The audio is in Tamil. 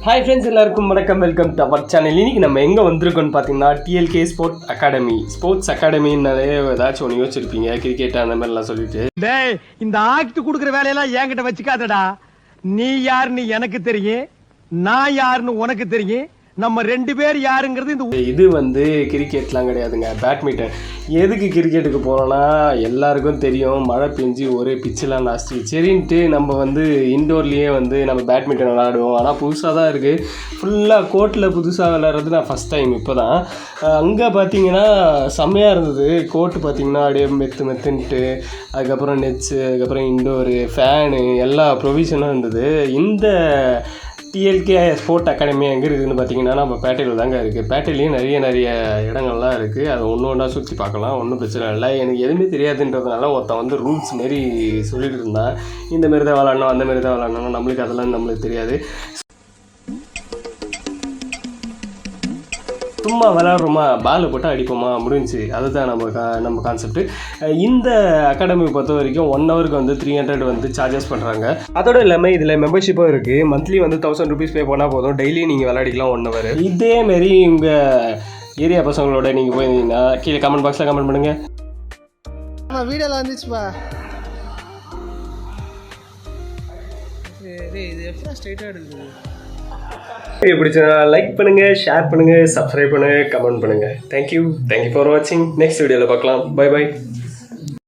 ஹாய் ஃப்ரெண்ட்ஸ், எல்லாருக்கும் வணக்கம். Welcome to our channel. இன்றைக்கி நம்ம எங்கே வந்திருக்கோன்னு பார்த்தீங்கன்னா டிஎல்கே ஸ்போர்ட்ஸ் அகாடமின்னாலே ஏதாச்சும் ஒன்று யோசிச்சிருப்பீங்க, கிரிக்கெட் அந்த மாதிரிலாம் சொல்லிட்டு. டேய், இந்த ஆக்ட் கொடுக்குற வேலையெல்லாம் என்கிட்ட வச்சுக்காதடா. நீ யாருன்னு எனக்கு தெரியும், நான் யாருன்னு உனக்கு தெரியும். நம்ம ரெண்டு பேர் யாருங்கிறது இது வந்து கிரிக்கெட்லாம் கிடையாதுங்க, பேட்மிண்டன். எதுக்கு கிரிக்கெட்டுக்கு போனோன்னா எல்லாருக்கும் தெரியும், மழை பெஞ்சு ஒரே பிச்செலாம் லாஸ்ட்டு. சரின்ட்டு நம்ம வந்து இன்டோர்லேயே வந்து நம்ம பேட்மிண்டன் விளாடுவோம். ஆனால் புதுசாக தான் இருக்குது, ஃபுல்லாக கோர்ட்டில் புதுசாக விளாட்றது நான் ஃபஸ்ட் டைம் இப்போ தான். அங்கே பார்த்தீங்கன்னா செம்மையாக இருந்தது. கோர்ட்டு பார்த்தீங்கன்னா அப்படியே மெத்துன்ட்டு, அதுக்கப்புறம் நெட்ஸு, அதுக்கப்புறம் இன்டோரு, ஃபேனு, எல்லா ப்ரொவிஷனும் இருந்தது. இந்த டிஎல்கே ஸ்போர்ட் அகாடமி எங்கே இருக்குதுன்னு பார்த்தீங்கன்னா நம்ம பேட்டையில் தாங்க இருக்குது. பேட்டையிலையும் நிறைய இடங்கள்லாம் இருக்குது. அதை ஒன்று ஒன்றா சுற்றி பார்க்கலாம், ஒன்றும் பிரச்சனை இல்லை. எனக்கு எதுவுமே தெரியாதுன்றதுனால ஒருத்தன் வந்து ரூல்ஸ் மாரி சொல்லிட்டு இருந்தான். இந்த மாரி தான் விளாட்ணும், அந்த மாரி தான் விளாட்ணும். நம்மளுக்கு அதெல்லாம் நம்மளுக்கு தெரியாது. சும்மா விளாட்றோமா, பால் போட்டு அடிப்போமா, முடிஞ்சு. அதுதான் நம்ம கான்செப்ட்டு. இந்த அகாடமி பொறுத்த வரைக்கும் 1 ஹவருக்கு வந்து 300 வந்து சார்ஜஸ் பண்ணுறாங்க. அதோட இல்லாமல் இதில் மெம்பர்ஷிப்பும் இருக்குது. மந்த்லி வந்து 1000 rupees பே பண்ணால் போதும். டெய்லி நீங்கள் விளையாடிக்கலாம் 1 hour. இதேமாரி உங்கள் ஏரியா பசங்களோட நீங்கள் போயிருந்தீங்கன்னா கீழே கமெண்ட் பாக்ஸில் கமெண்ட் பண்ணுங்கள். வீடியோவில் வந்துச்சுப்பா. இது எப்போ ஸ்ட்ரைட்டாக எடுக்குது? பிடிச்சா லைக் பண்ணுங்கள், ஷேர் பண்ணுங்கள், சப்ஸ்கிரைப் பண்ணுங்கள், கமெண்ட் பண்ணுங்கள். தேங்க்யூ ஃபார் வாட்சிங். நெக்ஸ்ட் வீடியோவில் பார்க்கலாம். பை.